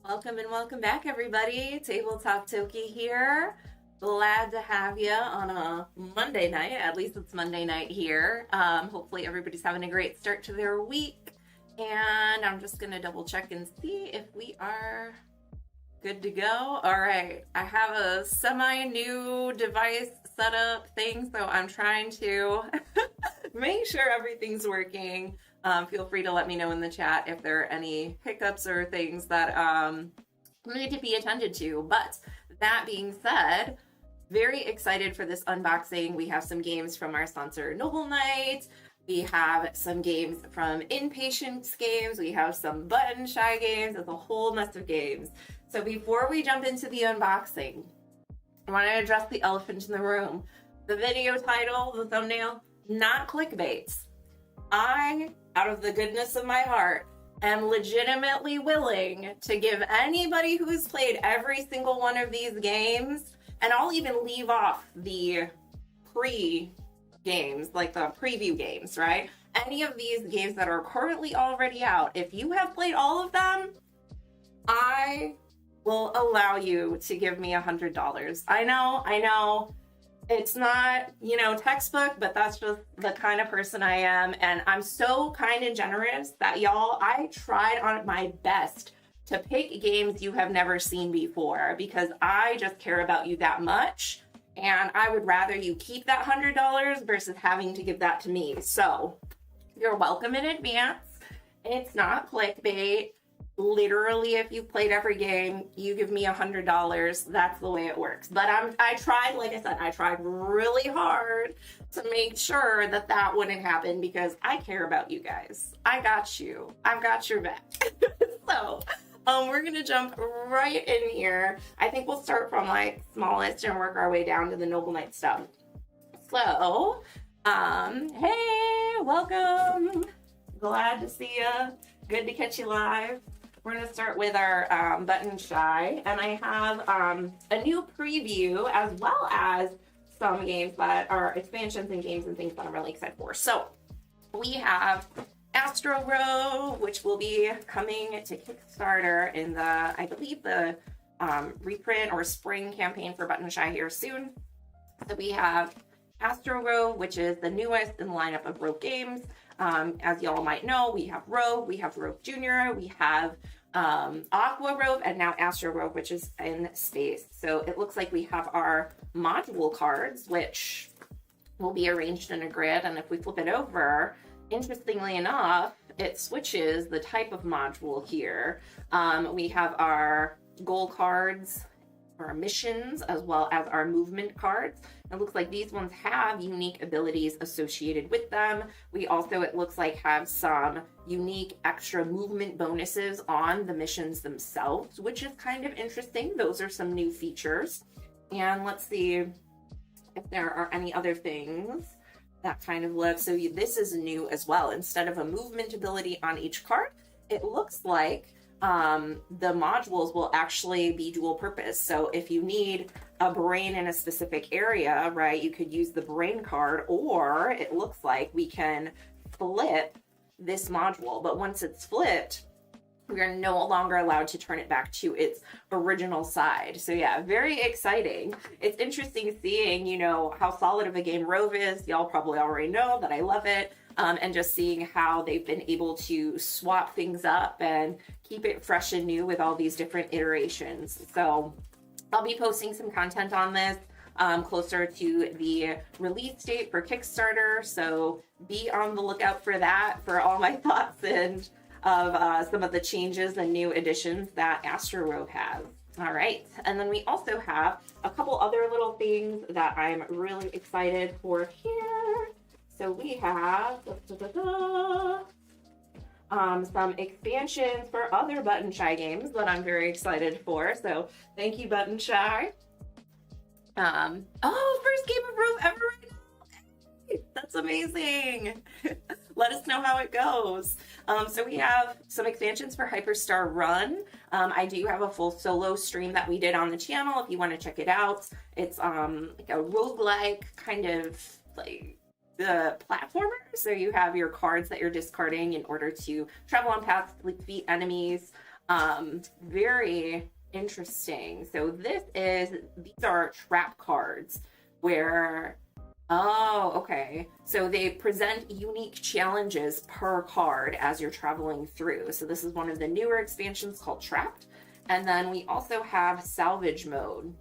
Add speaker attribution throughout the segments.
Speaker 1: Welcome and welcome back, everybody. Tabletop Toki here. Glad to have you on a Monday night. At least it's Monday night here. Hopefully, everybody's having a great start to their week. And I'm just going to double check and see if we are good to go. All right. I have a semi new device setup thing, so I'm trying to make sure everything's working. Feel free to let me know in the chat if there are any hiccups or things that need to be attended to. But that being said, very excited for this unboxing. We have some games from our sponsor, Noble Knight. We have some games from Inpatience Games. We have some Button Shy games. It's a whole mess of games. So before we jump into the unboxing, I want to address the elephant in the room. The video title, the thumbnail, not clickbait. I, out of the goodness of my heart, am legitimately willing to give anybody who's played every single one of these games, and I'll even leave off the pre-games, like the preview games, right? Any of these games that are currently already out, if you have played all of them, I will allow you to give me $100. I know. It's not, textbook, but that's just the kind of person I am. And I'm so kind and generous that y'all, I tried on my best to pick games you have never seen before because I just care about you that much. And I would rather you keep that $100 versus having to give that to me. So you're welcome in advance. It's not clickbait. Literally, if you've played every game, you give me $100. That's the way it works. But I tried, like I said, I tried really hard to make sure that wouldn't happen because I care about you guys. I got you. I've got your back. So, we're gonna jump right in here. I think we'll start from like smallest and work our way down to the Noble Knight stuff. So, hey, welcome. Glad to see you. Good to catch you live. We're going to start with our Button Shy, and I have a new preview as well as some games that are expansions and games and things that I'm really excited for. So we have Astro Row, which will be coming to Kickstarter in I believe the reprint or spring campaign for Button Shy here soon. So we have Astro Row, which is the newest in the lineup of Rogue games. As y'all might know, we have Rogue, we have Rogue Junior, we have Aqua Rogue, and now Astro Rogue, which is in space. So it looks like we have our module cards, which will be arranged in a grid. And if we flip it over, interestingly enough, it switches the type of module here. We have our goal cards, our missions, as well as our movement cards. It looks like these ones have unique abilities associated with them. We also, it looks like, have some unique extra movement bonuses on the missions themselves, which is kind of interesting. Those are some new features. And let's see if there are any other things that kind of look. So this is new as well. Instead of a movement ability on each card, it looks like the modules will actually be dual purpose. So if you need a brain in a specific area, right, you could use the brain card, or it looks like we can flip this module. But once it's flipped, we are no longer allowed to turn it back to its original side. So yeah, very exciting. It's interesting seeing, how solid of a game Rove is. Y'all probably already know that I love it. And just seeing how they've been able to swap things up and keep it fresh and new with all these different iterations. So I'll be posting some content on this closer to the release date for Kickstarter. So be on the lookout for that, for all my thoughts and of some of the changes and new additions that Astro Rogue has. All right. And then we also have a couple other little things that I'm really excited for here. So we have some expansions for other Button Shy games that I'm very excited for. So thank you, Button Shy. First game of Rove ever right now. That's amazing. Let us know how it goes. So we have some expansions for Hyperstar Run. I do have a full solo stream that we did on the channel if you want to check it out. It's like a roguelike kind of like the platformer. So you have your cards that you're discarding in order to travel on paths, defeat enemies. Very interesting. So these are trap cards where, oh, okay. So they present unique challenges per card as you're traveling through. So this is one of the newer expansions called Trapped. And then we also have Salvage Mode.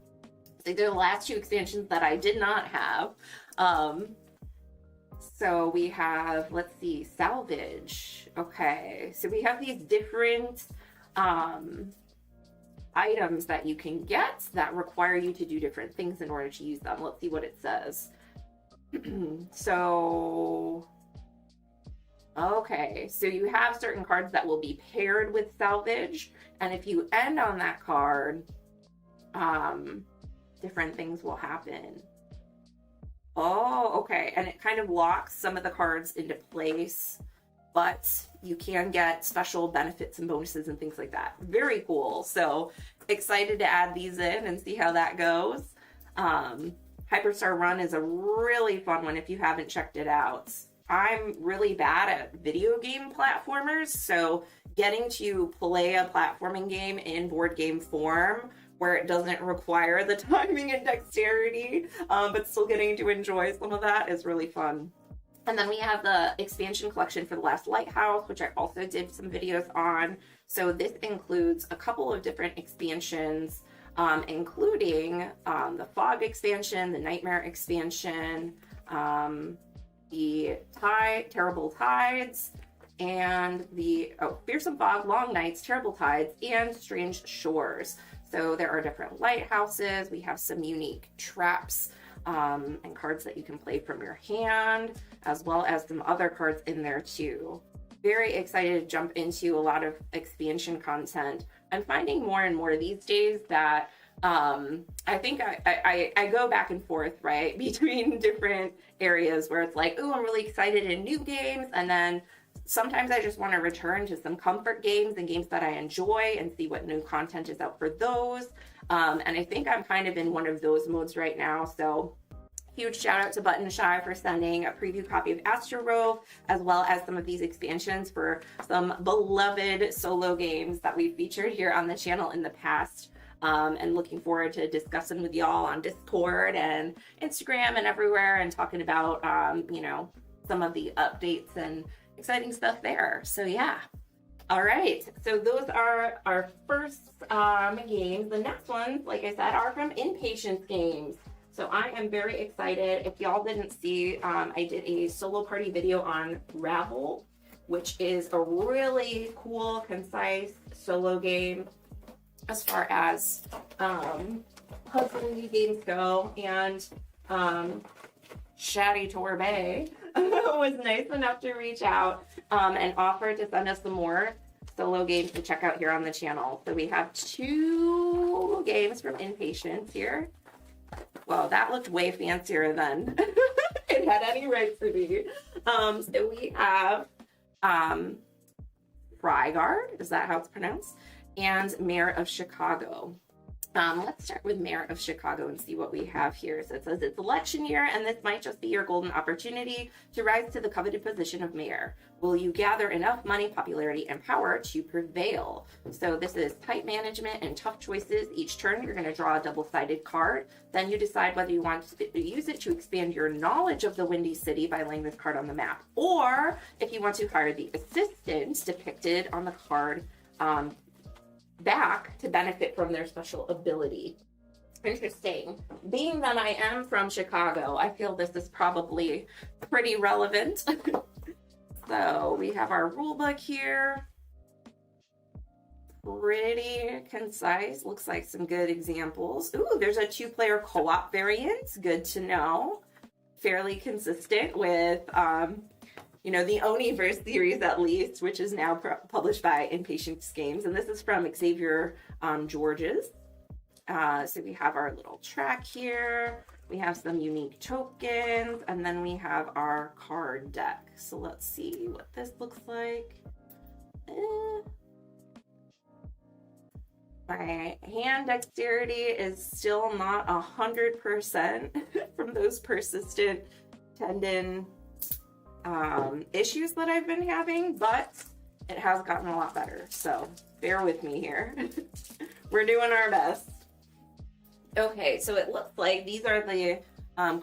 Speaker 1: So they're the last two expansions that I did not have. So we have, let's see, Salvage. Okay, so we have these different items that you can get that require you to do different things in order to use them. Let's see what it says. So, okay, so you have certain cards that will be paired with Salvage, and if you end on that card, different things will happen. Oh, okay. And it kind of locks some of the cards into place, but you can get special benefits and bonuses and things like that. Very cool. So excited to add these in and see how that goes. Hyperstar Run is a really fun one if you haven't checked it out. I'm really bad at video game platformers, so getting to play a platforming game in board game form where it doesn't require the timing and dexterity, but still getting to enjoy some of that is really fun. And then we have the expansion collection for The Last Lighthouse, which I also did some videos on. So this includes a couple of different expansions, including the Fog expansion, the Nightmare expansion, the Terrible Tides, and the Fearsome Fog, Long Nights, Terrible Tides, and Strange Shores. So there are different lighthouses. We have some unique traps and cards that you can play from your hand, as well as some other cards in there too. Very excited to jump into a lot of expansion content. I'm finding more and more these days that I think I go back and forth, right, between different areas where it's like, oh, I'm really excited in new games, and then sometimes I just want to return to some comfort games and games that I enjoy and see what new content is out for those. And I think I'm kind of in one of those modes right now. So huge shout out to Button Shy for sending a preview copy of Astro Rove, as well as some of these expansions for some beloved solo games that we've featured here on the channel in the past. And looking forward to discussing with y'all on Discord and Instagram and everywhere, and talking about, some of the updates and exciting stuff there. So yeah. All right. So those are our first games. The next ones, like I said, are from Impatience Games. So I am very excited. If y'all didn't see, I did a solo party video on Ravel, which is a really cool, concise solo game as far as puzzling games go. And Shadi Torbay was nice enough to reach out and offer to send us some more solo games to check out here on the channel. So we have 2 games from Impatience here. Well, that looked way fancier than it had any right to be. So we have Frygard, is that how it's pronounced? And Mayor of Chicago. Let's start with Mayor of Chicago and see what we have here. So it says it's election year, and this might just be your golden opportunity to rise to the coveted position of mayor. Will you gather enough money, popularity, and power to prevail? So this is tight management and tough choices. Each turn, you're going to draw a double-sided card. Then you decide whether you want to use it to expand your knowledge of the Windy City by laying this card on the map, or if you want to hire the assistant depicted on the card back to benefit from their special ability. Interesting. Being that I am from Chicago, I feel this is probably pretty relevant. So we have our rule book here. Pretty concise. Looks like some good examples. Ooh, there's a 2-player co-op variant. Good to know. Fairly consistent with the Oniverse series, at least, which is now published by Impatience Games. And this is from Xavier Georges. So we have our little track here. We have some unique tokens. And then we have our card deck. So let's see what this looks like. My hand dexterity is still not 100% from those persistent tendon issues that I've been having, but it has gotten a lot better, so bear with me here. We're doing our best. Okay, so it looks like these are the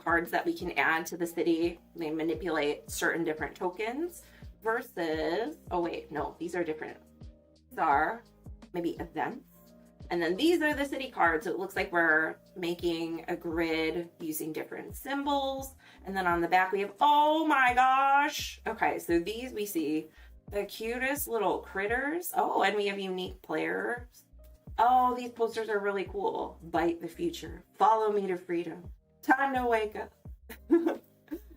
Speaker 1: cards that we can add to the city. They manipulate certain different tokens versus, oh wait, no, these are different. These are maybe events. And then these are the city cards. So it looks like we're making a grid using different symbols. And then on the back we have, oh my gosh. Okay, so these we see the cutest little critters. Oh, and we have unique players. Oh, these posters are really cool. Bite the future. Follow me to freedom. Time to wake up.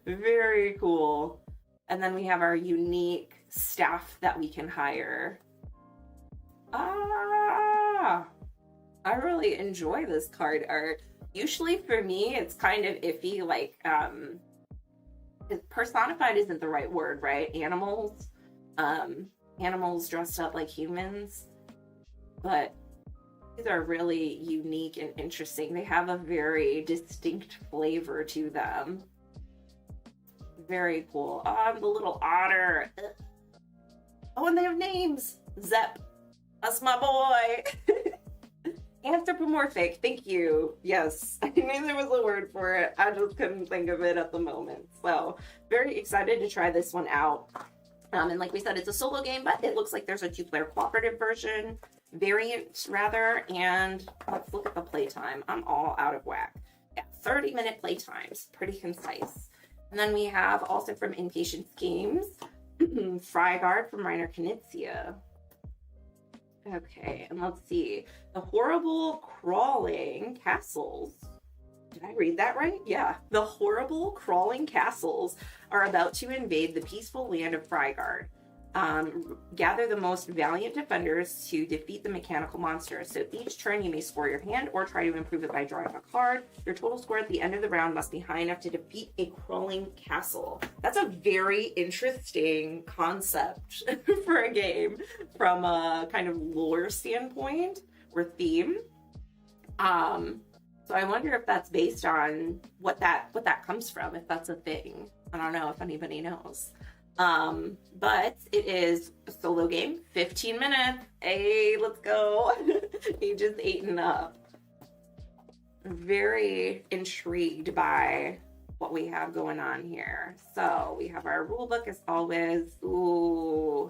Speaker 1: Very cool. And then we have our unique staff that we can hire. Ah, I really enjoy this card art. Usually for me, it's kind of iffy, like, personified isn't the right word, right? Animals. Animals dressed up like humans. But these are really unique and interesting. They have a very distinct flavor to them. Very cool. Oh, the little otter. Oh, and they have names. Zep. That's my boy. Anthropomorphic. Thank you. Yes. I knew there was a word for it. I just couldn't think of it at the moment. So, very excited to try this one out. And like we said, it's a solo game, but it looks like there's a 2-player cooperative variant rather. And let's look at the playtime. I'm all out of whack. Yeah, 30-minute playtimes. Pretty concise. And then we have also from Impatient Schemes, Frygard from Reiner Knizia. Okay, and let's see. The Horrible Crawling Castles. Did I read that right? Yeah. The Horrible Crawling Castles are about to invade the peaceful land of Frygard. Gather the most valiant defenders to defeat the mechanical monsters. So each turn you may score your hand or try to improve it by drawing a card. Your total score at the end of the round must be high enough to defeat a crawling castle. That's a very interesting concept for a game from a kind of lore standpoint or theme. So I wonder if that's based on what that comes from, if that's a thing. I don't know if anybody knows. But it is a solo game, 15 minutes. Hey, let's go. Ages 8 and up. Very intrigued by what we have going on here. So we have our rule book as always. Ooh,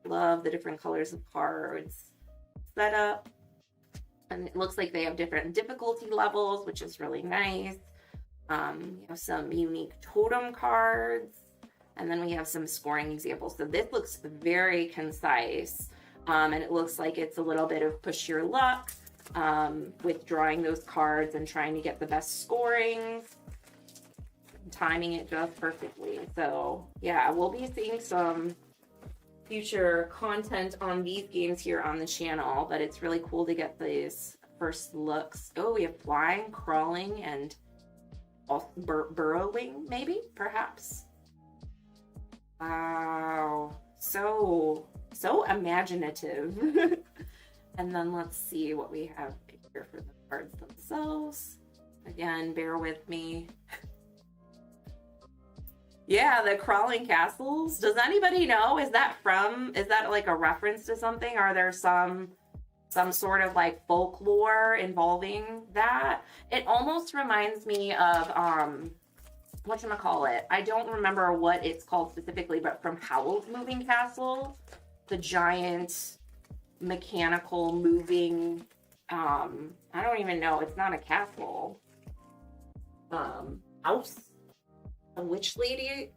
Speaker 1: love the different colors of cards. Setup. And it looks like they have different difficulty levels, which is really nice. We have some unique totem cards. And then we have some scoring examples. So this looks very concise. And it looks like it's a little bit of push your luck with drawing those cards and trying to get the best scoring, timing it just perfectly. So yeah, we'll be seeing some future content on these games here on the channel, but it's really cool to get these first looks. Oh, we have flying, crawling, and burrowing, maybe, perhaps. Wow, so imaginative. And then let's see what we have here for the cards themselves. Again, bear with me. Yeah, the crawling castles. Does anybody know? Is that like a reference to something? Are there some sort of like folklore involving that? It almost reminds me of whatchamacallit? I don't remember what it's called specifically, but from Howl's Moving Castle, the giant mechanical moving, I don't even know, it's not a castle, house a witch lady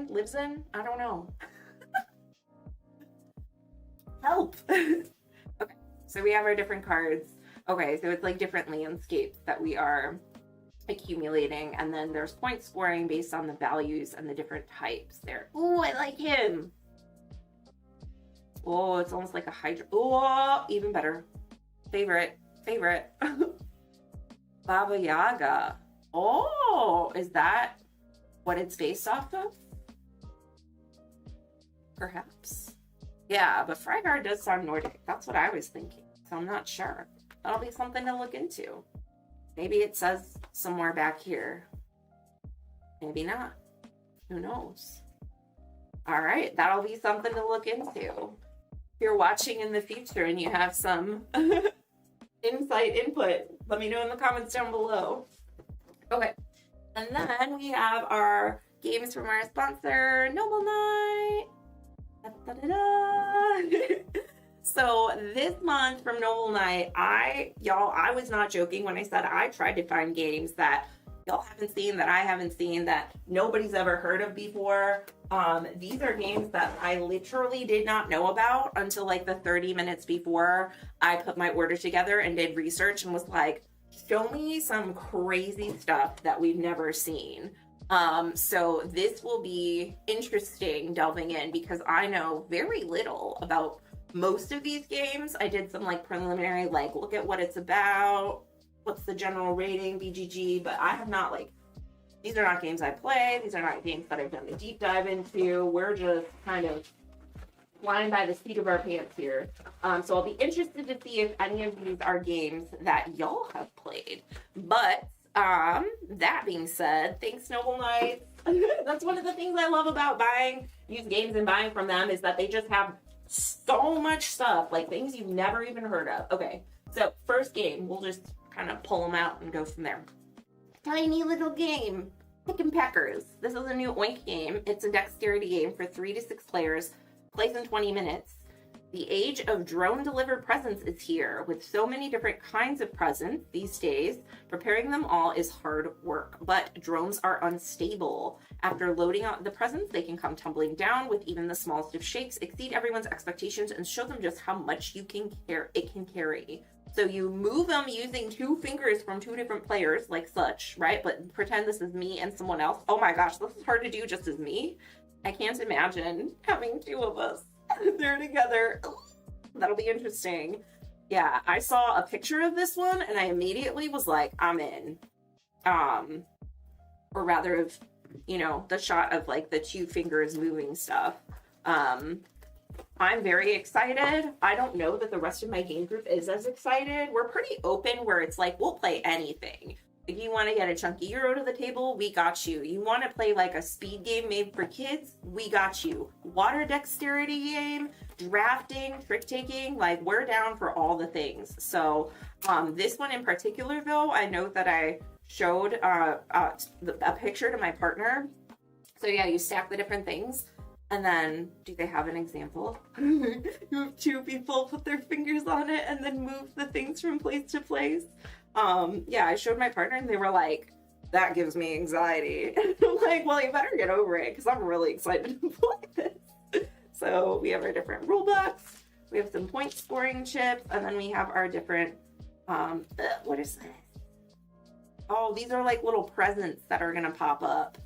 Speaker 1: lives in? I don't know. Help. Okay, so we have our different cards. Okay, so it's like different landscapes that we are accumulating, and then there's point scoring based on the values and the different types there. Ooh, I like him. Oh, it's almost like a hydra. Oh, even better. Favorite. Baba Yaga. Oh, is that what it's based off of? Perhaps. Yeah, but Frygard does sound Nordic. That's what I was thinking. So I'm not sure. That'll be something to look into. Maybe it says somewhere back here. Maybe not. Who knows? All right, that'll be something to look into. If you're watching in the future and you have some input, let me know in the comments down below. Okay, and then we have our games from our sponsor, Noble Knight. So this month from Noble Knight, I was not joking when I said I tried to find games that y'all haven't seen, that I haven't seen, that nobody's ever heard of before. These are games that I literally did not know about until like the 30 minutes before I put my order together and did research and was like, show me some crazy stuff that we've never seen. So this will be interesting delving in because I know very little about most of these games. I did some like preliminary, like look at what it's about, what's the general rating, BGG, but I have not like, these are not games I play. These are not games that I've done the deep dive into. We're just kind of flying by the seat of our pants here. So I'll be interested to see if any of these are games that y'all have played. But that being said, thanks Noble Knights. That's one of the things I love about buying used games and buying from them is that they just have so much stuff, like things you've never even heard of. Okay, so first game, we'll just kind of pull them out and go from there. Tiny little game, Pick and Peckers. This is a new Oink game. It's a dexterity game for 3 to 6 players, plays in 20 minutes. The age of drone-delivered presents is here. With so many different kinds of presents these days, preparing them all is hard work, but drones are unstable. After loading out the presents, they can come tumbling down with even the smallest of shakes, exceed everyone's expectations, and show them just how much it can carry. So you move them using 2 fingers from 2 different players, like such, right? But pretend this is me and someone else. Oh my gosh, this is hard to do just as me. I can't imagine having 2 of us there together. That'll be interesting. Yeah, I saw a picture of this one and I immediately was like, I'm in. Or rather of, you know, the shot of like the 2 fingers moving stuff. I'm very excited. I don't know that the rest of my game group is as excited. We're pretty open where it's like, we'll play anything. If you want to get a chunky Euro to the table, we got you. You want to play like a speed game made for kids? We got you. Water dexterity game, drafting, trick taking, like we're down for all the things. So this one in particular though, I know that I showed a picture to my partner. So yeah, you stack the different things. And then, do they have an example? You have 2 people put their fingers on it and then move the things from place to place. Yeah, I showed my partner and they were like, that gives me anxiety. And I'm like, well, you better get over it because I'm really excited to play this. So we have our different rule books. We have some point scoring chips. And then we have our different, what is this? Oh, these are like little presents that are going to pop up.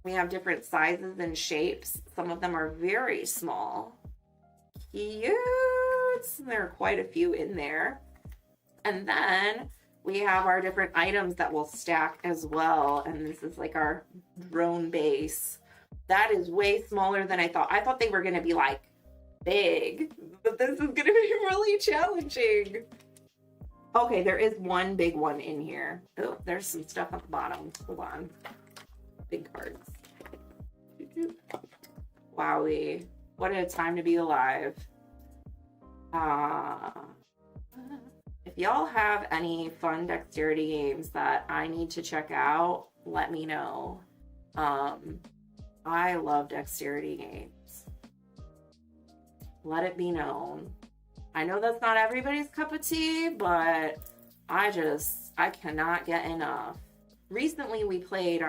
Speaker 1: We have different sizes and shapes. Some of them are very small. Cute. There are quite a few in there. And then we have our different items that will stack as well. And this is like our drone base. That is way smaller than I thought. I thought they were going to be like big, but this is going to be really challenging. Okay, there is one big one in here. Oh, there's some stuff at the bottom. Hold on. Big cards. Wowie. What a time to be alive. If y'all have any fun dexterity games that I need to check out, let me know. I love dexterity games. Let it be known. I know that's not everybody's cup of tea, but I cannot get enough. Recently we played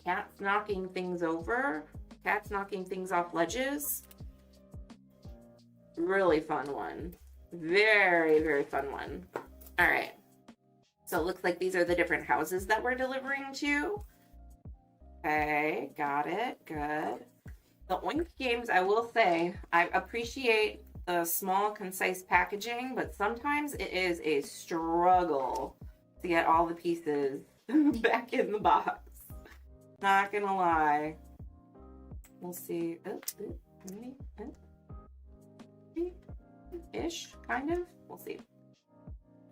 Speaker 1: cats knocking things over, cats knocking things off ledges. Really fun one. Very, very fun one. All right. So it looks like these are the different houses that we're delivering to. Okay, got it. Good. The Oink games, I will say, I appreciate the small, concise packaging, but sometimes it is a struggle to get all the pieces back in the box. Not gonna lie. We'll see. Ish, kind of. We'll see.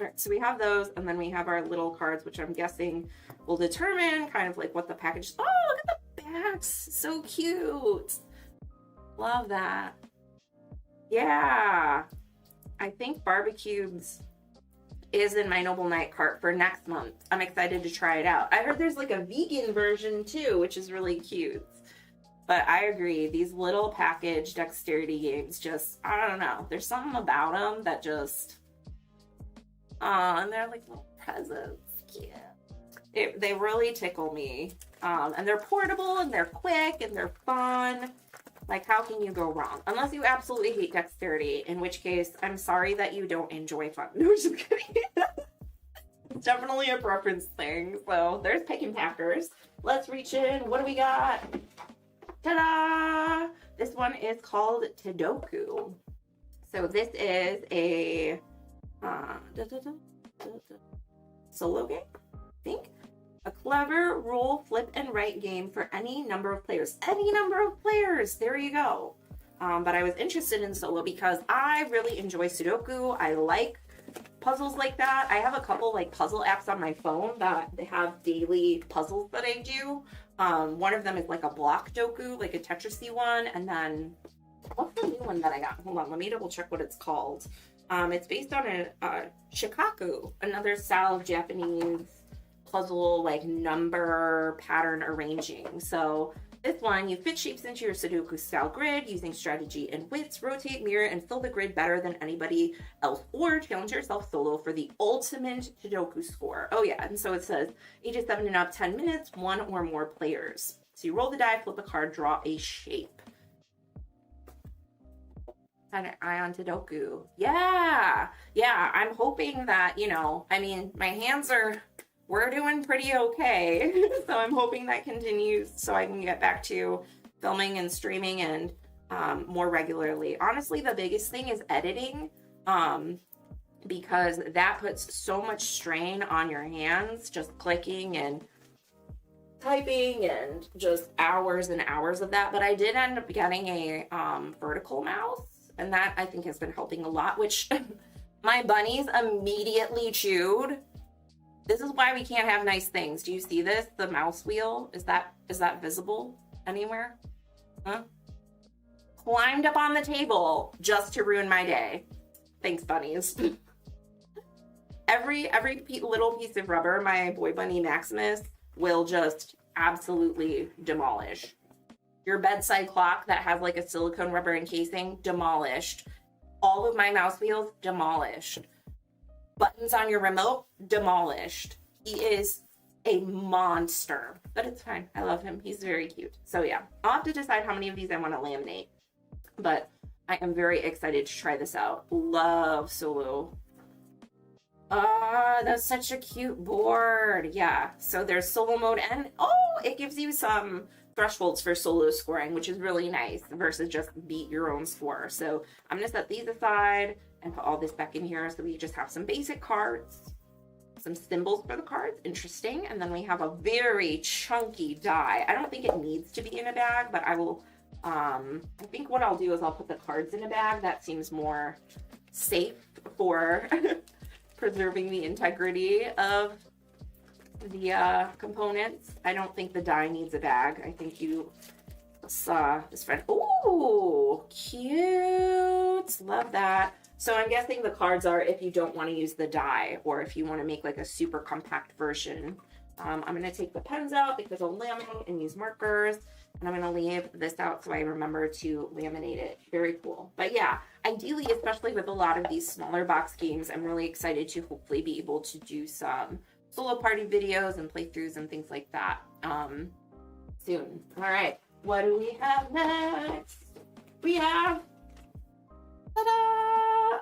Speaker 1: All right, so we have those, and then we have our little cards, which I'm guessing will determine kind of like what the package. Oh, look at the packs. So cute. Love that. Yeah. I think Barbecues is in my Noble Night cart for next month. I'm excited to try it out. I heard there's like a vegan version too, which is really cute. But I agree, these little package dexterity games just, I don't know. There's something about them that just, and they're like little presents. Yeah. They really tickle me. And they're portable and they're quick and they're fun. Like, how can you go wrong? Unless you absolutely hate dexterity, in which case, I'm sorry that you don't enjoy fun. No, just kidding. It's definitely a preference thing. So there's pick and packers. Let's reach in. What do we got? Ta-da! This one is called Sudoku. So this is a solo game, I think. A clever roll, flip, and write game for any number of players. Any number of players! There you go. But I was interested in solo because I really enjoy Sudoku. I like puzzles like that. I have a couple like puzzle apps on my phone that they have daily puzzles that I do. One of them is like a block doku, like a Tetris-y one. And then, what's the new one that I got? Hold on, let me double check what it's called. It's based on a shikaku, another style of Japanese puzzle, like number pattern arranging. So this one, you fit shapes into your Sudoku style grid using strategy and wits, rotate, mirror, and fill the grid better than anybody else, or challenge yourself solo for the ultimate Sudoku score. Oh yeah, and so it says ages 7 and up, 10 minutes, 1 or more players. So you roll the die, flip a card, draw a shape. Kind of eye on Sudoku. Yeah, I'm hoping that, you know, I mean, my hands are, we're doing pretty okay. So I'm hoping that continues so I can get back to filming and streaming and more regularly. Honestly, the biggest thing is editing, because that puts so much strain on your hands, just clicking and typing and just hours and hours of that. But I did end up getting a vertical mouse, and that I think has been helping a lot, which my bunnies immediately chewed. This is why we can't have nice things. Do you see this? The mouse wheel? Is that visible anywhere? Huh? Climbed up on the table just to ruin my day. Thanks, bunnies. Every little piece of rubber my boy bunny Maximus will just absolutely demolish. Your bedside clock that has like a silicone rubber encasing, demolished. All of my mouse wheels, demolished. Buttons on your remote, demolished. He is a monster, but it's fine. I love him. He's very cute. So yeah, I'll have to decide how many of these I want to laminate, but I am very excited to try this out. Love solo. That's such a cute board. Yeah, so there's solo mode and it gives you some thresholds for solo scoring, which is really nice versus just beat your own score. So I'm gonna set these aside and put all this back in here so we just have some basic cards, some symbols for the cards, interesting, and then we have a very chunky die. I don't think it needs to be in a bag, but I will, I think what I'll do is I'll put the cards in a bag. That seems more safe for preserving the integrity of the components. I don't think the die needs a bag. I think you saw this friend. Oh, cute. Love that. So I'm guessing the cards are if you don't want to use the die or if you want to make like a super compact version. I'm going to take the pens out because I'll laminate and use markers. And I'm going to leave this out so I remember to laminate it. Very cool. But yeah, ideally, especially with a lot of these smaller box games, I'm really excited to hopefully be able to do some solo party videos and playthroughs and things like that soon. All right, what do we have next? We have ta-da!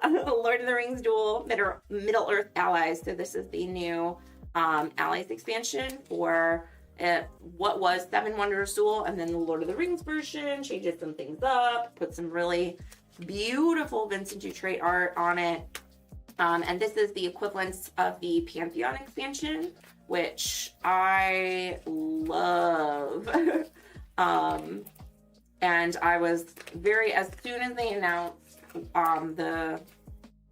Speaker 1: Lord of the Rings Duel Middle-earth Allies. So this is the new Allies expansion for what was Seven Wonders Duel, and then the Lord of the Rings version changes some things up, put some really beautiful Vincent Dutrait art on it. And this is the equivalent of the Pantheon expansion, which I love. And I was as soon as they announced the,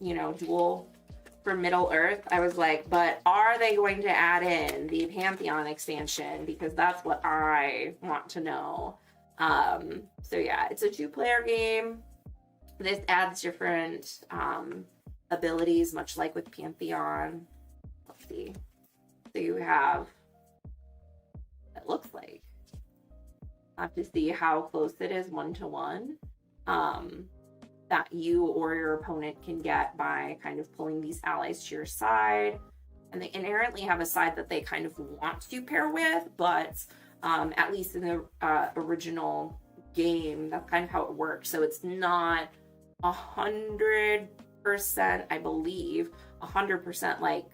Speaker 1: duel for Middle Earth, I was like, but are they going to add in the Pantheon expansion? Because that's what I want to know. So yeah, it's a 2-player game. This adds different abilities, much like with Pantheon. Let's see. So you have, it looks like, I have to see how close it is 1-to-1. That you or your opponent can get by kind of pulling these allies to your side. And they inherently have a side that they kind of want to pair with, but at least in the original game, that's kind of how it works. So it's not 100%, I believe, 100% like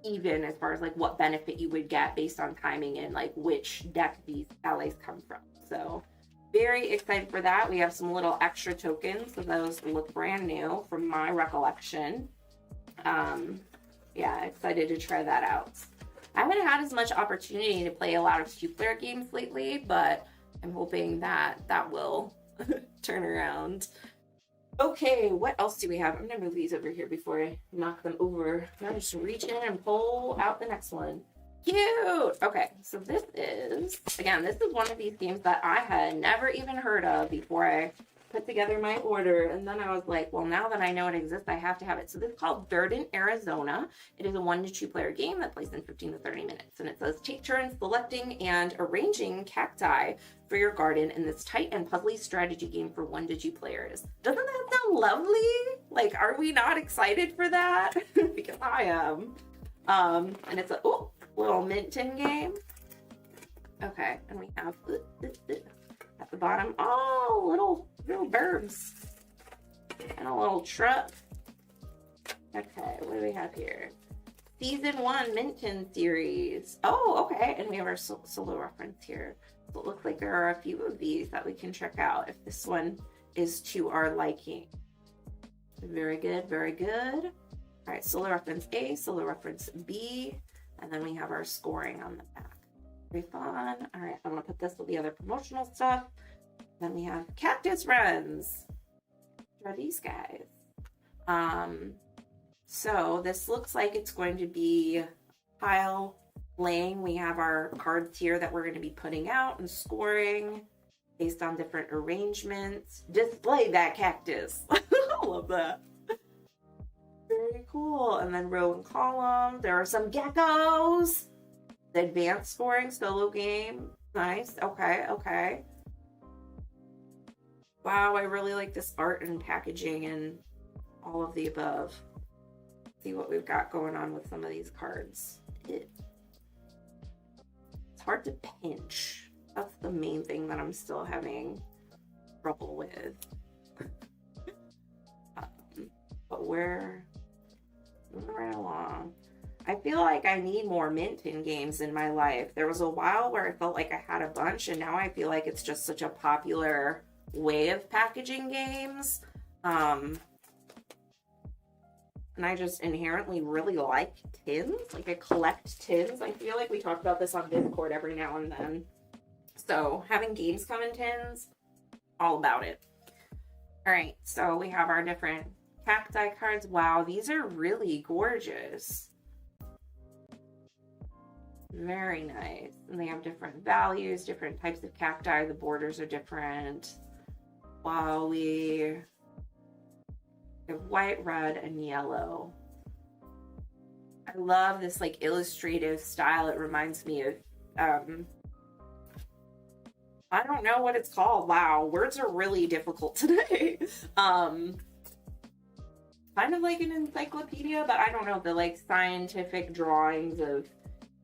Speaker 1: even as far as like what benefit you would get based on timing and like which deck these allies come from. So very excited for that. We have some little extra tokens, so those look brand new from my recollection. Yeah, excited to try that out. I haven't had as much opportunity to play a lot of 2-player games lately, but I'm hoping that that will turn around. Okay, what else do we have? I'm gonna move these over here before I knock them over. I'm gonna just reach in and pull out the next one. Cute! Okay, so this is one of these games that I had never even heard of before I put together my order. And then I was like, well, now that I know it exists, I have to have it. So this is called Dirt in Arizona. It is a 1-to-2-player game that plays in 15 to 30 minutes. And it says, take turns selecting and arranging cacti for your garden in this tight and puzzly strategy game for 1-to-2 players. Doesn't that sound lovely? Like, are we not excited for that? Because I am. And it's a little Minton game. Okay, and we have at the bottom, little birds and a little truck. Okay, what do we have here? Season 1 Minton series. Oh, okay, and we have our solo reference here. So it looks like there are a few of these that we can check out if this one is to our liking. Very good, very good. All right, solo reference A, solo reference B, and then we have our scoring on the back. Very fun. All right, I'm gonna put this with the other promotional stuff. Then we have Cactus Runs. What are these guys? So this looks like it's going to be pile laying. We have our cards here that we're going to be putting out and scoring based on different arrangements. Display that cactus. I love that. Very cool. And then row and column. There are some geckos. The advanced scoring solo game. Nice. Okay, okay. Wow, I really like this art and packaging and all of the above. See what we've got going on with some of these cards. It's hard to pinch. That's the main thing that I'm still having trouble with. But we're moving right along. I feel like I need more Minton games in my life. There was a while where I felt like I had a bunch, and now I feel like it's just such a popular way of packaging games. And I just inherently really like tins. Like, I collect tins. I feel like we talk about this on Discord every now and then. So having games come in tins, all about it. All right, so we have our different cacti cards. Wow, these are really gorgeous. Very nice. And they have different values, different types of cacti. The borders are different. Wow, we have white, red, and yellow. I love this like illustrative style. It reminds me of I don't know what it's called. Wow, words are really difficult today. Kind of like an encyclopedia, but I don't know, the like scientific drawings of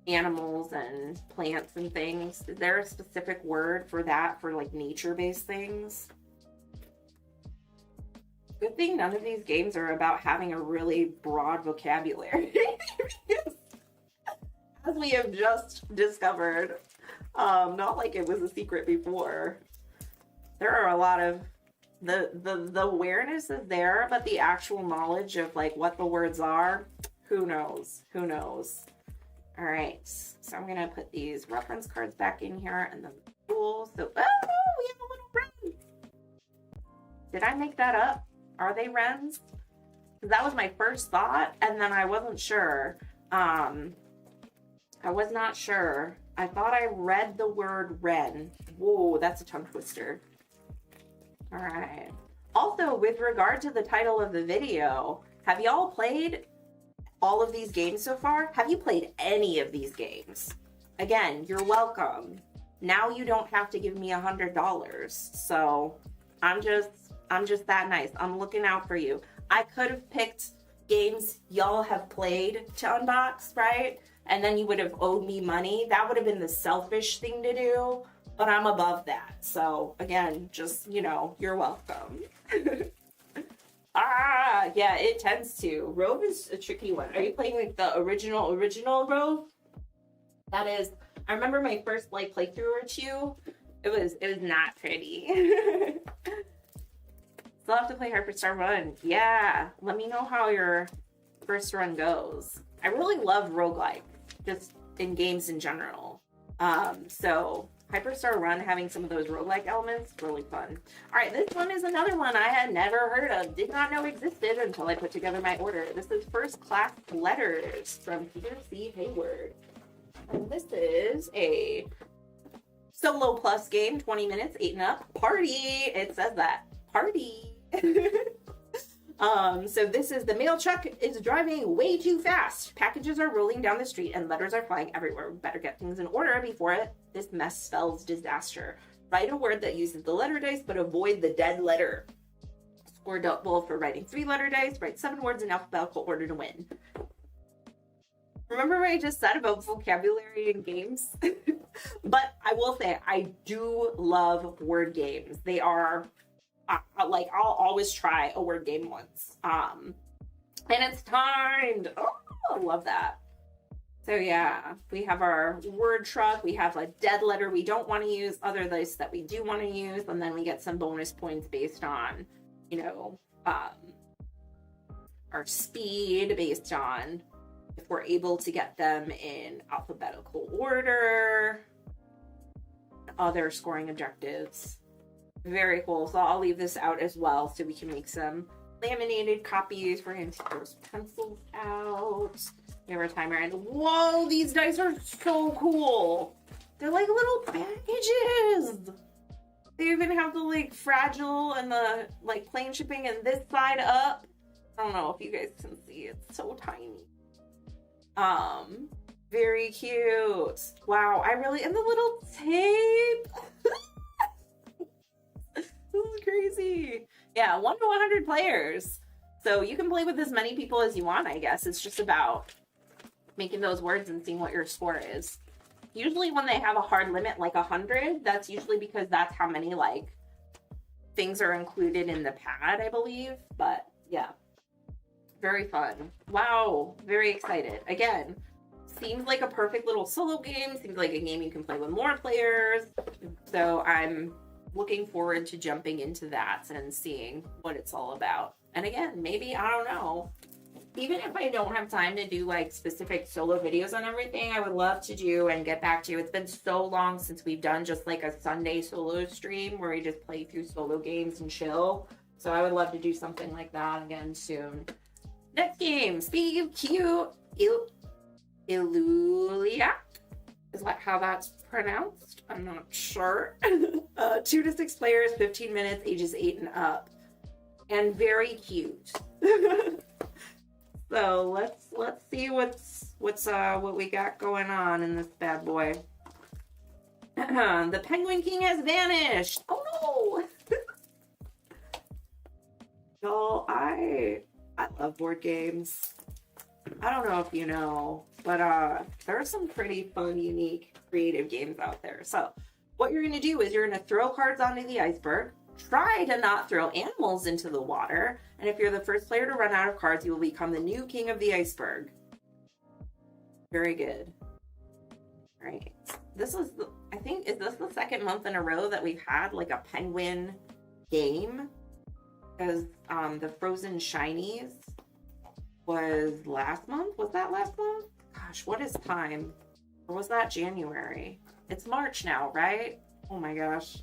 Speaker 1: animals and plants and things. Is there a specific word for that, for like nature-based things? Good thing none of these games are about having a really broad vocabulary. As we have just discovered. Not like it was a secret before. There are a lot of the awareness is there, but the actual knowledge of like what the words are, who knows? Who knows? All right, so I'm gonna put these reference cards back in here and then the rules. So, oh, we have a little wren. Did I make that up? Are they wrens? That was my first thought, and then I wasn't sure. I was not sure. I thought I read the word Ren. Whoa, that's a tongue twister. All right. Also, with regard to the title of the video, have y'all played all of these games so far? Have you played any of these games? Again, you're welcome. Now you don't have to give me $100. So I'm just that nice. I'm looking out for you. I could have picked games y'all have played to unbox, right? And then you would have owed me money. That would have been the selfish thing to do, but I'm above that. So again, just, you know, you're welcome. Yeah, it tends to. Rove is a tricky one. Are you playing like the original Rove? That is, I remember my first like playthrough or two. It was not pretty. Still have to play Hyperstar Run. Yeah, let me know how your first run goes. I really love roguelike, just in games in general. So Hyperstar Run having some of those roguelike elements, really fun. All right, this one is another one I had never heard of, did not know existed until I put together my order. This is First Class Letters from Peter C. Hayward. And this is a solo plus game, 20 minutes, 8 and up. Party, it says that. Party. So this is the mail truck is driving way too fast. Packages are rolling down the street and letters are flying everywhere. We better get things in order before this mess spells disaster. Write a word that uses the letter dice, but avoid the dead letter. Score double for writing 3 letter dice. Write 7 words in alphabetical order to win. Remember what I just said about vocabulary in games? But I will say, I do love word games. They are... like I'll always try a word game once. And it's timed. Oh, I love that. So yeah, we have our word truck. We have a dead letter we don't want to use, other dice that we do want to use, and then we get some bonus points based on, you know, our speed, based on if we're able to get them in alphabetical order, other scoring objectives. Very cool. So I'll leave this out as well so we can make some laminated copies. We're going to take those pencils out. We have our timer. And whoa, these dice are so cool. They're like little packages. They even have the like fragile and the like plain shipping and this side up. I don't know if you guys can see. It's so tiny. Very cute. Wow, I really, and the little tape. This is crazy. Yeah, 1 to 100 players. So you can play with as many people as you want, I guess. It's just about making those words and seeing what your score is. Usually when they have a hard limit, like 100, that's usually because that's how many, like, things are included in the pad, I believe. But, yeah. Very fun. Wow. Very excited. Again, seems like a perfect little solo game. Seems like a game you can play with more players. So I'm looking forward to jumping into that and seeing what it's all about. And again, maybe, I don't know, even if I don't have time to do like specific solo videos on everything, I would love to do and get back to you. It's been so long since we've done just like a Sunday solo stream where we just play through solo games and chill. So I would love to do something like that again soon. Next game, speaking of cute, Illulia. Is that how that's pronounced? I'm not sure. 2 to 6 players, 15 minutes, ages 8 and up. And very cute. So let's see what we got going on in this bad boy. The Penguin King has vanished. Oh no! Y'all, I love board games. I don't know if you know, but there are some pretty fun, unique, creative games out there. So what you're going to do is you're going to throw cards onto the iceberg, try to not throw animals into the water, and if you're the first player to run out of cards, you will become the new king of the iceberg. Very good. All right. This is, I think, is this the second month in a row that we've had like a penguin game? Because the Frozen Shinies was last month? Was that last month? Gosh, what is time? Or was that January? It's March now, right? Oh my gosh.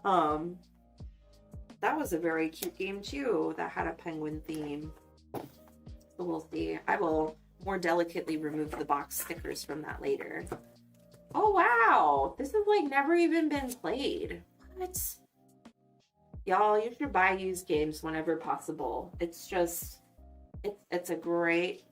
Speaker 1: That that was a very cute game too that had a penguin theme. So we'll see. I will more delicately remove the box stickers from that later. Oh wow, this has like never even been played. What? Y'all, you should buy used games whenever possible. It's just, it's a great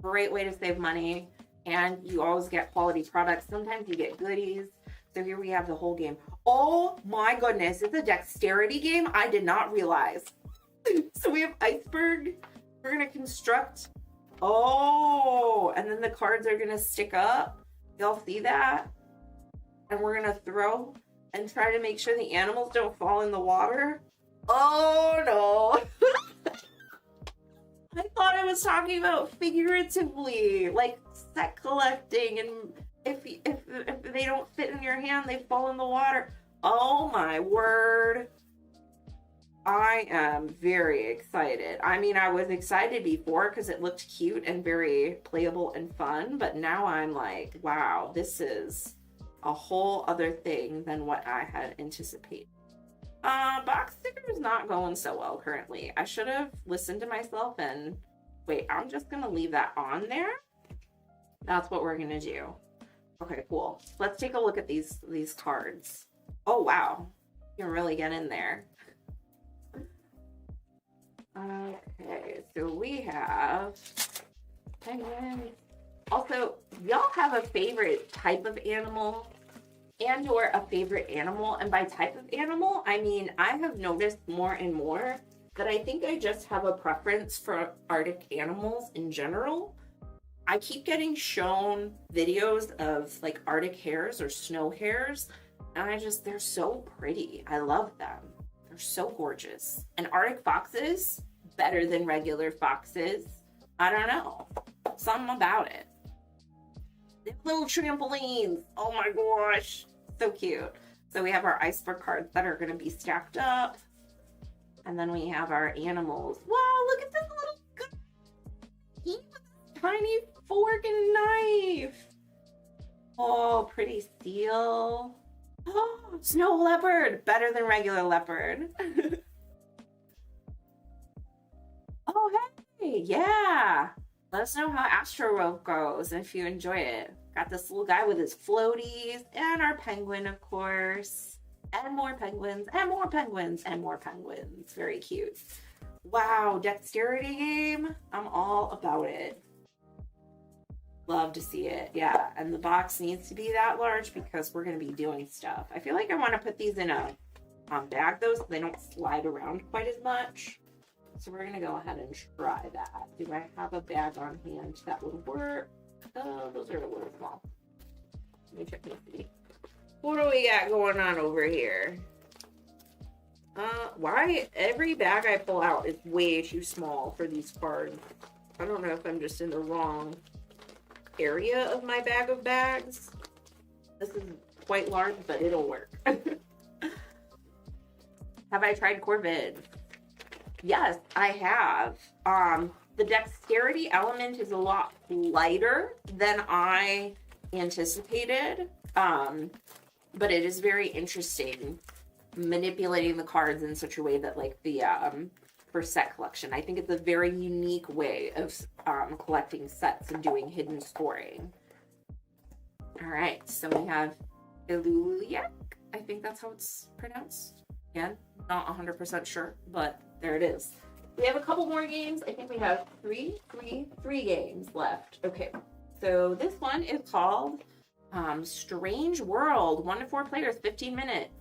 Speaker 1: way to save money, and you always get quality products. Sometimes you get goodies. So here we have the whole game. Oh my goodness, it's a dexterity game. I did not realize. So we have iceberg. We're gonna construct. Oh, and then the cards are gonna stick up. Y'all see that? And we're gonna throw and try to make sure the animals don't fall in the water. Oh no. I thought I was talking about figuratively, like set collecting, and if they don't fit in your hand, they fall in the water. Oh my word. I am very excited. I mean, I was excited before because it looked cute and very playable and fun, but now I'm like, wow, this is a whole other thing than what I had anticipated. Box sticker is not going so well currently. I should have listened to myself and wait, I'm just gonna leave that on there. That's what we're gonna do. Okay, cool. Let's take a look at these cards. Oh wow, you can really get in there. Okay, so we have penguins. Also, y'all have a favorite type of animal and or a favorite animal, and by type of animal I mean I have noticed more and more that I think I just have a preference for Arctic animals in general. I keep getting shown videos of like Arctic hares or snow hares, and they're so pretty. I love them. They're so gorgeous. And Arctic foxes, better than regular foxes. I don't know, something about it. Little trampolines. Oh my gosh. So cute. So we have our iceberg cards that are going to be stacked up. And then we have our animals. Wow, look at this little guy. Tiny fork and knife. Oh, pretty seal. Oh, snow leopard. Better than regular leopard. Oh, hey. Yeah. Let us know how Astro Rope goes and if you enjoy it. Got this little guy with his floaties and our penguin, of course. And more penguins and more penguins and more penguins. Very cute. Wow, dexterity game. I'm all about it. Love to see it. Yeah, and the box needs to be that large because we're going to be doing stuff. I feel like I want to put these in a bag though so they don't slide around quite as much. So we're going to go ahead and try that. Do I have a bag on hand that would work? Those are a little small. Let me check and see. What do we got going on over here? Why every bag I pull out is way too small for these cards. I don't know if I'm just in the wrong area of my bag of bags. This is quite large, but it'll work. Have I tried Corvid? Yes, I have. The dexterity element is a lot lighter than I anticipated. But it is very interesting manipulating the cards in such a way that like the for set collection. I think it's a very unique way of collecting sets and doing hidden scoring. All right, so we have Iluliak. I think that's how it's pronounced. Again, not 100% sure, but there it is. We have a couple more games. I think we have three games left. Okay, so this one is called Strange World. 1 to 4 players, 15 minutes.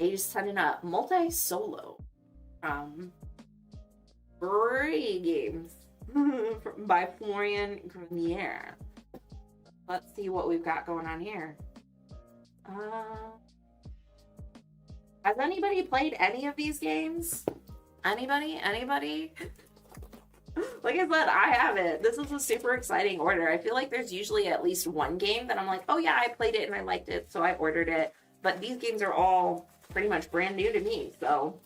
Speaker 1: Ages 10 and up. Multi-solo. Great games by Florian Grenier. Let's see what we've got going on here. Has anybody played any of these games? Anybody? Like I said, I haven't. This is a super exciting order. I feel like there's usually at least one game that I'm like, oh yeah, I played it and I liked it, so I ordered it. But these games are all pretty much brand new to me, so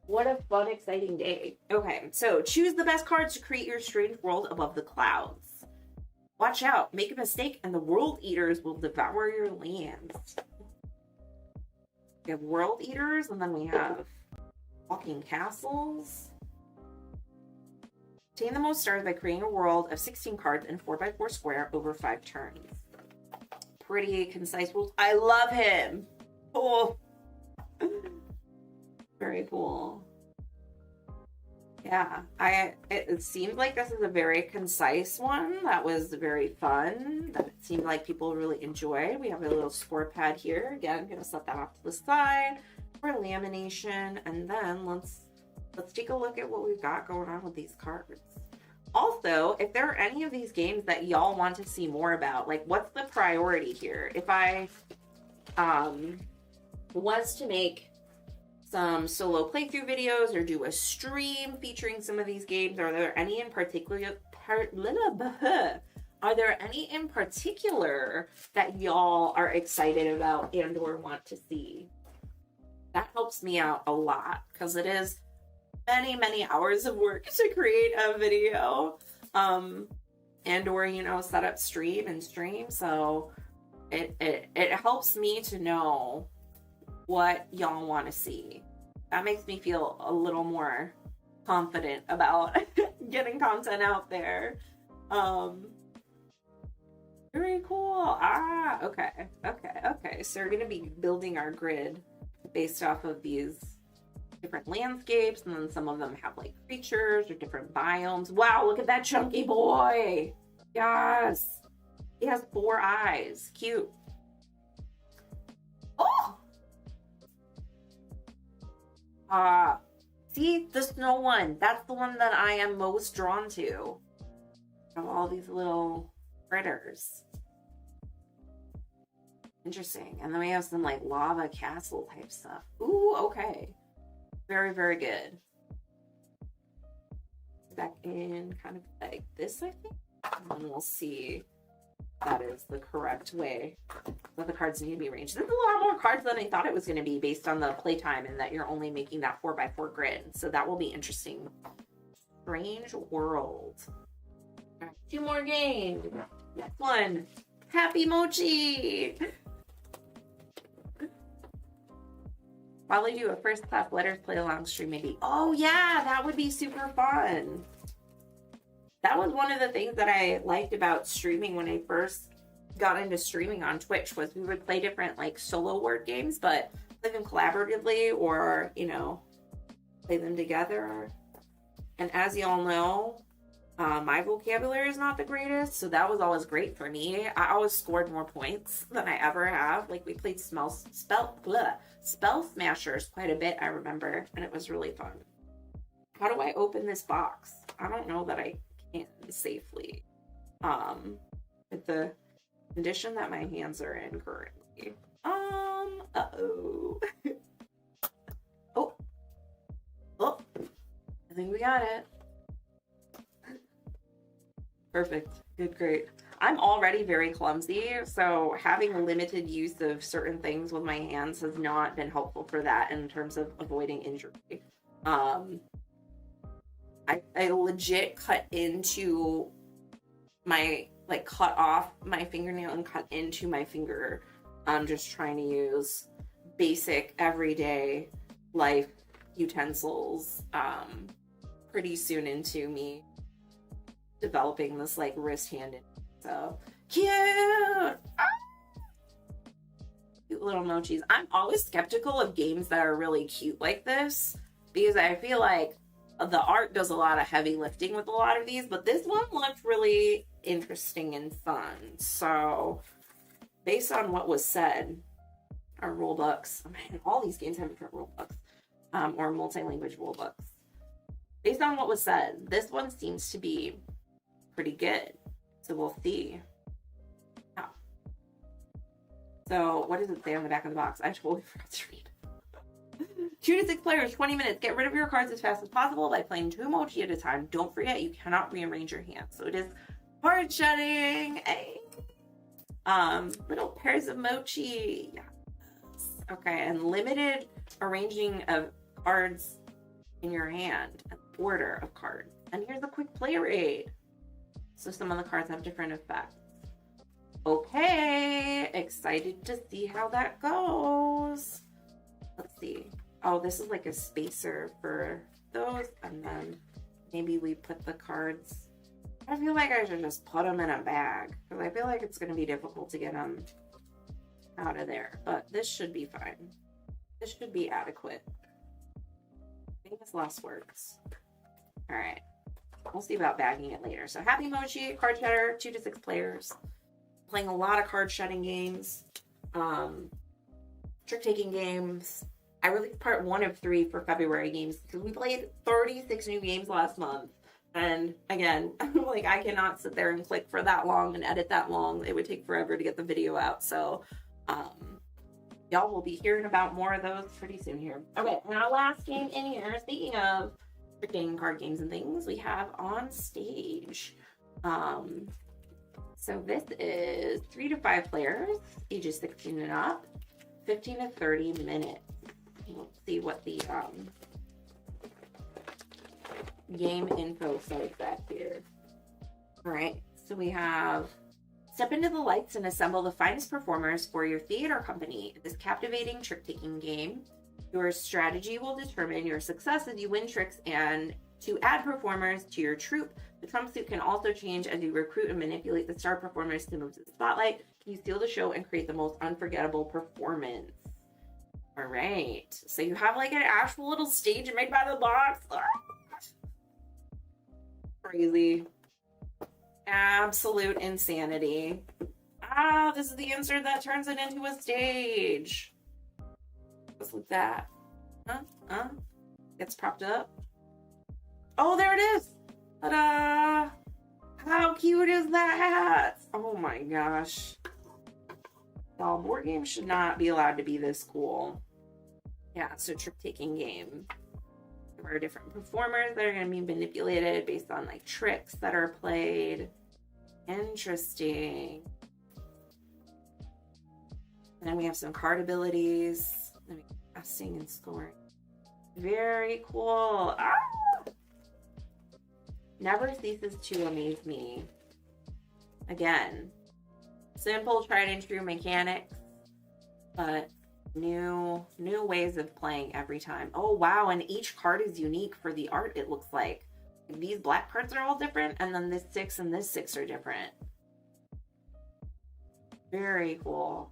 Speaker 1: what a fun, exciting day. Okay, so choose the best cards to create your strange world above the clouds. Watch out, make a mistake and the world eaters will devour your lands. We have World Eaters, and then we have Walking Castles. Obtain the most stars by creating a world of 16 cards in 4x4 square over 5 turns. Pretty concise rules. I love him. Oh, very cool. Yeah, it seemed like this is a very concise one. That was very fun. That it seemed like people really enjoyed. We have a little score pad here. Again, I'm gonna set that off to the side for lamination, and then let's take a look at what we've got going on with these cards. Also, if there are any of these games that y'all want to see more about, like what's the priority here? If I was to make some solo playthrough videos or do a stream featuring some of these games, are there any in particular that y'all are excited about and or want to see? That helps me out a lot because it is many hours of work to create a video and or set up stream, so it helps me to know what y'all want to see. That makes me feel a little more confident about getting content out there. Very cool. Okay. So we're gonna be building our grid based off of these different landscapes, and then some of them have like creatures or different biomes. Wow, look at that chunky boy. Yes. He has 4 eyes. Cute. Oh! See, the snow one. That's the one that I am most drawn to. Of all these little critters. Interesting. And then we have some like lava castle type stuff. Ooh, okay. Very, very good. Back in kind of like this, I think. And then we'll see if that is the correct way that the cards need to be arranged. This is a lot more cards than I thought it was going to be based on the playtime, and that you're only making that 4x4 grid. So that will be interesting. Strange World. Right, 2 more games. Next one. Happy Mochi. Probably do a first class letters play along stream maybe. Oh yeah, that would be super fun. That was one of the things that I liked about streaming when I first got into streaming on Twitch, was we would play different like solo word games, but play them collaboratively or, play them together. And as y'all know, my vocabulary is not the greatest, so that was always great for me. I always scored more points than I ever have. Like we played Spell Smashers quite a bit, I remember, and it was really fun. How do I open this box? I don't know that I can safely. With the condition that my hands are in currently. Uh-oh. Oh, I think we got it. Perfect. Good, great. I'm already very clumsy, so having limited use of certain things with my hands has not been helpful for that in terms of avoiding injury. I legit cut off my fingernail and cut into my finger. I'm just trying to use basic everyday life utensils pretty soon into me developing this like wrist hand. So cute. Cute little mochis. I'm always skeptical of games that are really cute like this because I feel like the art does a lot of heavy lifting with a lot of these, but this one looked really interesting and fun. So based on what was said, our rule books, man, all these games have different rule books, or multi-language rule books. Based on what was said, this one seems to be pretty good. So we'll see. Oh. So what does it say on the back of the box? I totally forgot to read. 2 to 6 players, 20 minutes. Get rid of your cards as fast as possible by playing 2 mochi at a time. Don't forget, you cannot rearrange your hands. So it is card shedding. Hey. Little pairs of mochi. Yes. Okay, and limited arranging of cards in your hand. An order of cards. And here's a quick play rate. So some of the cards have different effects. Okay, excited to see how that goes. see. Oh, this is like a spacer for those, and then maybe we put the cards. I feel like I should just put them in a bag because I feel like it's going to be difficult to get them out of there, but this should be fine. This should be adequate. Famous last words. All right. We'll see about bagging it later. So Happy Mochi, card shedder, 2 to 6 players. Playing a lot of card shedding games. Trick-taking games. I released part 1 of 3 for February games because we played 36 new games last month. And again, like I cannot sit there and click for that long and edit that long. It would take forever to get the video out. So y'all will be hearing about more of those pretty soon here. Okay, and our last game in here, speaking of trick-taking card games and things, we have On Stage. So this is 3 to 5 players, ages 16 and up, 15 to 30 minutes. Let's see what the game info says back here. All right, so we have step into the lights and assemble the finest performers for your theater company. This captivating trick-taking game. Your strategy will determine your success as you win tricks and to add performers to your troupe. The trump suit can also change as you recruit and manipulate the star performers to move to the spotlight. Can you steal the show and create the most unforgettable performance? All right. So you have like an actual little stage made by the box. Crazy. Absolute insanity. This is the insert that turns it into a stage. What's with that? Gets propped up. Oh, there it is. Ta-da! How cute is that? Oh my gosh. Well, board games should not be allowed to be this cool. Yeah, so trick-taking game. There are different performers that are going to be manipulated based on like tricks that are played. Interesting. And then we have some card abilities. Then we have casting and scoring. Very cool. Never ceases to amaze me. Again, simple, tried and true mechanics, but new ways of playing every time. Oh wow, and each card is unique for the art, it looks like. These black cards are all different, and then this 6 and this 6 are different. Very cool.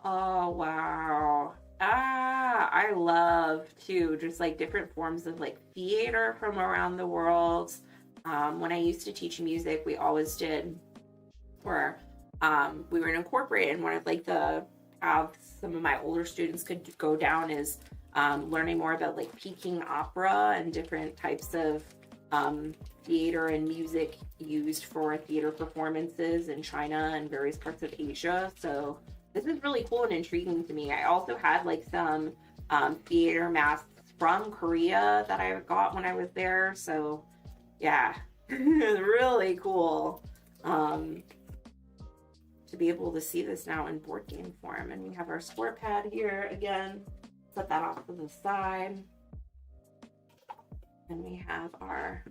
Speaker 1: Oh wow. I love too just like different forms of like theater from around the world. When I used to teach music, we always did where we were incorporated, and one of like the paths some of my older students could go down is learning more about like Peking opera and different types of theater and music used for theater performances in China and various parts of Asia. So this is really cool and intriguing to me. I also had like some theater masks from Korea that I got when I was there. So yeah, really cool to be able to see this now in board game form. And we have our score pad here again. Set that off to the side. And we have our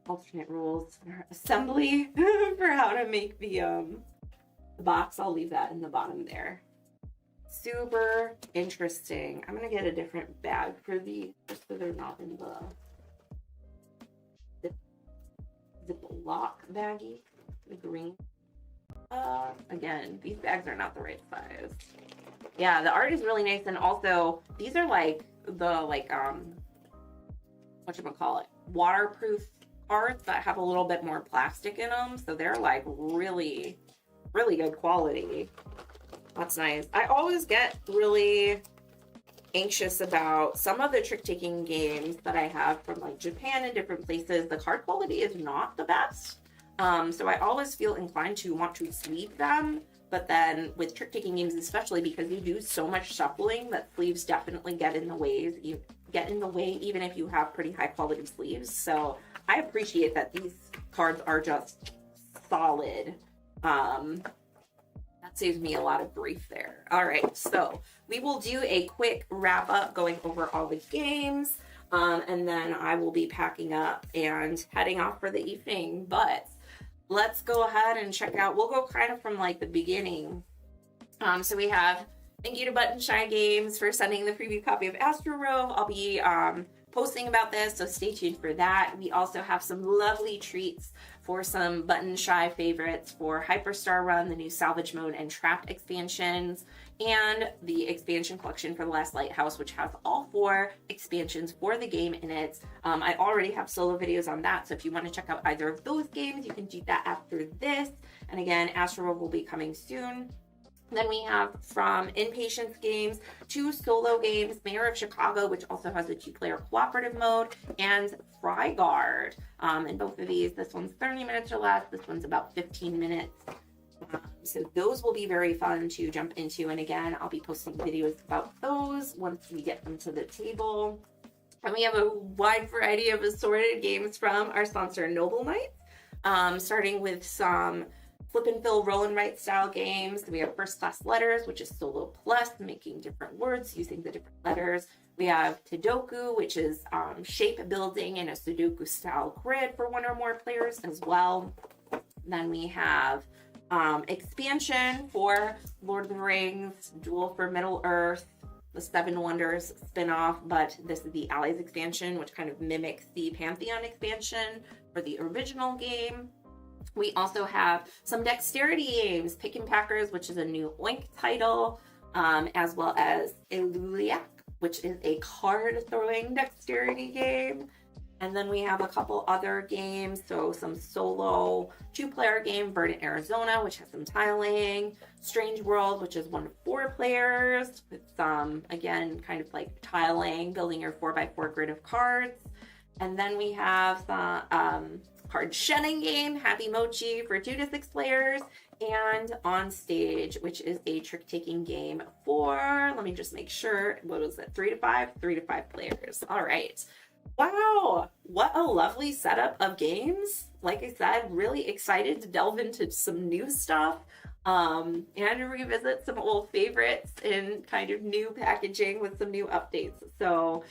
Speaker 1: alternate rules and our assembly for how to make the box. I'll leave that in the bottom there. Super interesting. I'm gonna get a different bag for these just so they're not in the Ziploc baggie, the green. Again, these bags are not the right size. Yeah, the art is really nice, and also these are like the whatchamacallit, waterproof cards that have a little bit more plastic in them, so they're like really good quality. That's nice. I always get really anxious about some of the trick-taking games that I have from like Japan and different places. The card quality is not the best. So I always feel inclined to want to sleeve them, but then with trick-taking games, especially because you do so much shuffling, that sleeves definitely get in the way. You get in the way even if you have pretty high quality sleeves. So I appreciate that these cards are just solid. That saves me a lot of grief there. All right, so we will do a quick wrap up going over all the games, and then I will be packing up and heading off for the evening. But let's go ahead and check out, we'll go kind of from like the beginning. So we have thank you to Button Shy Games for sending the preview copy of Astro Rove. I'll be posting about this, so stay tuned for that. We also have some lovely treats for some Button Shy favorites for Hyperstar Run, the new Salvage Mode and Trapped expansions, and the expansion collection for The Last Lighthouse, which has all 4 expansions for the game in it. I already have solo videos on that, so if you want to check out either of those games, you can do that after this. And again, Astro Rove will be coming soon. Then we have from Impatience Games 2 solo games, Mayor of Chicago, which also has a 2-player cooperative mode, and Frygard. And both of these, this one's 30 minutes or less, this one's about 15 minutes. So those will be very fun to jump into. And again, I'll be posting videos about those once we get them to the table. And we have a wide variety of assorted games from our sponsor, Noble Knights, starting with some flip and fill roll and write style games. We have First Class Letters, which is solo plus, making different words using the different letters. We have Sudoku, which is shape building in a Sudoku style grid for 1 or more players as well. Then we have expansion for Lord of the Rings, Duel for Middle Earth, the Seven Wonders spin-off, but this is the Allies expansion, which kind of mimics the Pantheon expansion for the original game. We also have some dexterity games, Pick and Packers, which is a new Oink title, as well as Eluliac, which is a card-throwing dexterity game. And then we have a couple other games, so some solo 2-player game, Verdant, Arizona, which has some tiling, Strange World, which is 1 to 4 players, with some, again, kind of like tiling, building your 4x4 grid of cards. And then we have the card shedding game, Happy Mochi, for 2 to 6 players, and On Stage, which is a trick-taking game for, let me just make sure, what was it, 3 to 5? 3 to 5 players. All right. Wow, what a lovely setup of games. Like I said, really excited to delve into some new stuff and revisit some old favorites in kind of new packaging with some new updates. So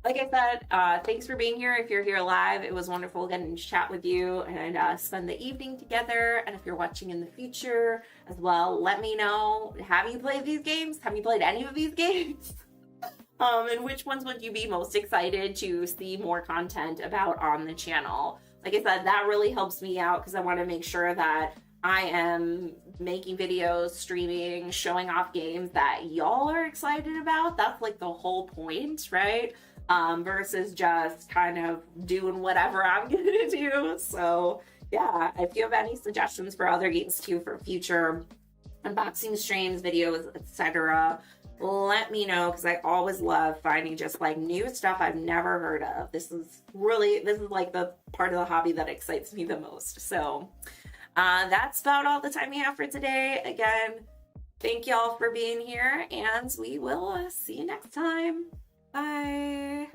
Speaker 1: like I said, thanks for being here. If you're here live, it was wonderful getting to chat with you and spend the evening together. And if you're watching in the future as well, let me know. Have you played these games? Have you played any of these games? And which ones would you be most excited to see more content about on the channel? Like I said, that really helps me out because I want to make sure that I am making videos, streaming, showing off games that y'all are excited about. That's like the whole point, right? Versus just kind of doing whatever I'm gonna do. So yeah, if you have any suggestions for other games too for future unboxing streams, videos, etc., let me know, because I always love finding just like new stuff I've never heard of. This is like the part of the hobby that excites me the most. So that's about all the time we have for today. Again, thank y'all for being here, and we will see you next time. Bye.